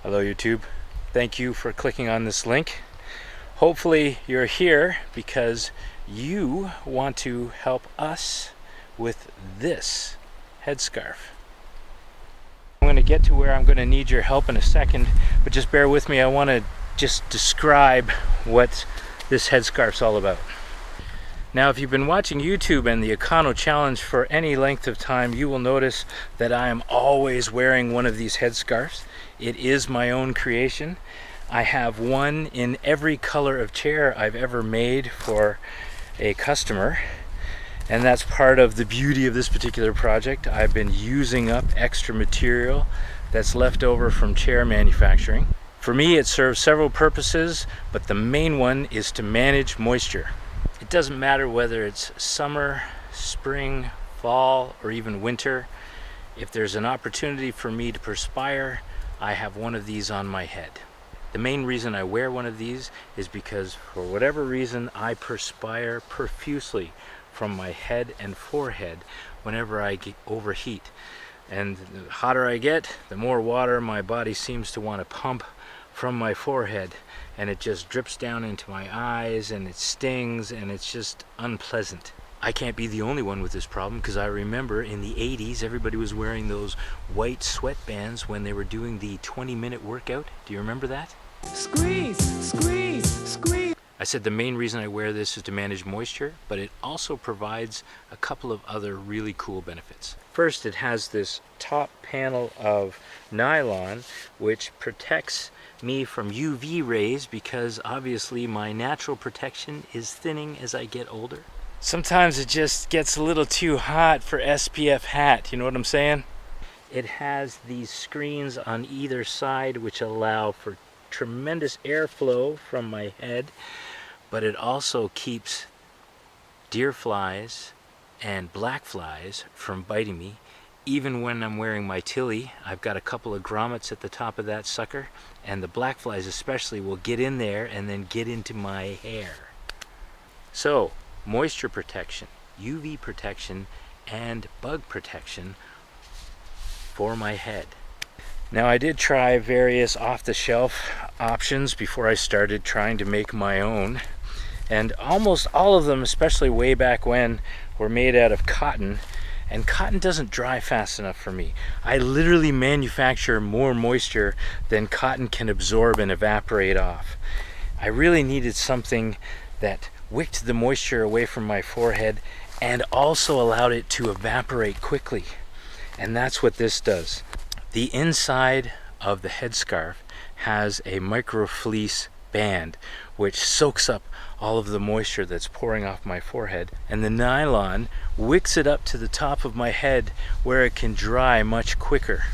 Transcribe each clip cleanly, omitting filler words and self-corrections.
Hello YouTube. Thank you for clicking on this link. Hopefully you're here because you want to help us with this headscarf. I'm going to get to where I'm going to need your help in a second, but just bear with me. I want to just describe what this headscarf's all about. Now, if you've been watching YouTube and the EconoChallenge for any length of time, you will notice that I am always wearing one of these headscarves. It is my own creation. I have one in every color of chair I've ever made for a customer, and that's part of the beauty of this particular project. I've been using up extra material that's left over from chair manufacturing. For me, it serves several purposes, but the main one is to manage moisture. It doesn't matter whether it's summer, spring, fall, or even winter. If there's an opportunity for me to perspire, I have one of these on my head. The main reason I wear one of these is because for whatever reason I perspire profusely from my head and forehead whenever I overheat. And the hotter I get, the more water my body seems to want to pump from my forehead, and it just drips down into my eyes and it stings and it's just unpleasant. I can't be the only one with this problem, because I remember in the 80s everybody was wearing those white sweatbands when they were doing the 20-minute workout. Do you remember that? Squeeze, squeeze, squeeze. I said the main reason I wear this is to manage moisture, but it also provides a couple of other really cool benefits. First, it has this top panel of nylon which protects me from UV rays, because obviously my natural protection is thinning as I get older. Sometimes it just gets a little too hot for SPF hat, you know what I'm saying? It has these screens on either side which allow for tremendous airflow from my head, but it also keeps deer flies and black flies from biting me. Even when I'm wearing my tilly, I've got a couple of grommets at the top of that sucker, and the black flies especially will get in there and then get into my hair. So, moisture protection, UV protection, and bug protection for my head. Now, I did try various off-the-shelf options before I started trying to make my own, and almost all of them, especially way back when, were made out of cotton, and cotton doesn't dry fast enough for me. I literally manufacture more moisture than cotton can absorb and evaporate off. I really needed something that wicked the moisture away from my forehead and also allowed it to evaporate quickly. And that's what this does. The inside of the headscarf has a microfleece band which soaks up all of the moisture that's pouring off my forehead, and the nylon wicks it up to the top of my head where it can dry much quicker.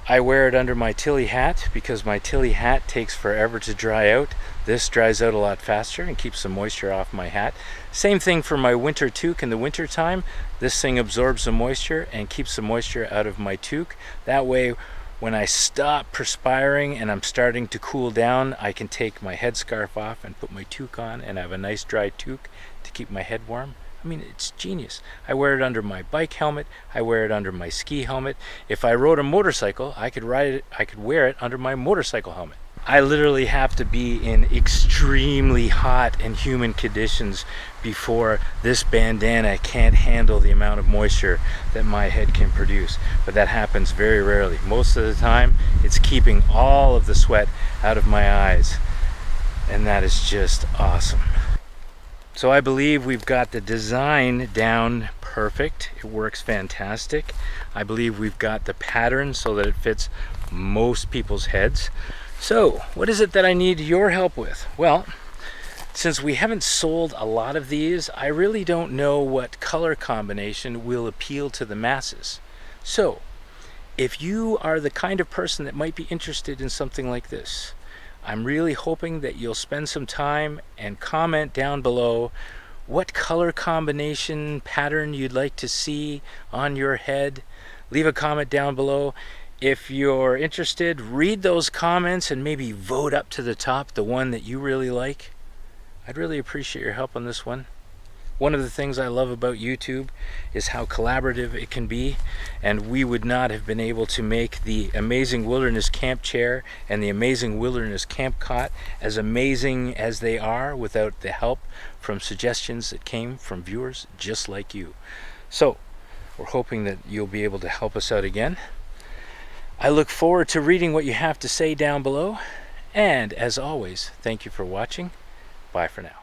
I wear it under my tilly hat because my tilly hat takes forever to dry out. This dries out a lot faster and keeps the moisture off my hat. Same thing for my winter toque in the winter time. This thing absorbs the moisture and keeps the moisture out of my toque. That way, when I stop perspiring and I'm starting to cool down, I can take my headscarf off and put my toque on and have a nice dry toque to keep my head warm. I mean, it's genius. I wear it under my bike helmet. I wear it under my ski helmet. If I rode a motorcycle, I could wear it under my motorcycle helmet. I literally have to be in extremely hot and humid conditions before this bandana can't handle the amount of moisture that my head can produce. But that happens very rarely. Most of the time, it's keeping all of the sweat out of my eyes. And that is just awesome. So I believe we've got the design down perfect. It works fantastic. I believe we've got the pattern so that it fits most people's heads. So, what is it that I need your help with? Well, since we haven't sold a lot of these, I really don't know what color combination will appeal to the masses. So, if you are the kind of person that might be interested in something like this, I'm really hoping that you'll spend some time and comment down below what color combination pattern you'd like to see on your head. Leave a comment down below. If you're interested, read those comments and maybe vote up to the top the one that you really like. I'd really appreciate your help on this one. One of the things I love about YouTube is how collaborative it can be, and we would not have been able to make the amazing wilderness camp chair and the amazing wilderness camp cot as amazing as they are without the help from suggestions that came from viewers just like you. So we're hoping that you'll be able to help us out again. I look forward to reading what you have to say down below, and as always, thank you for watching. Bye for now.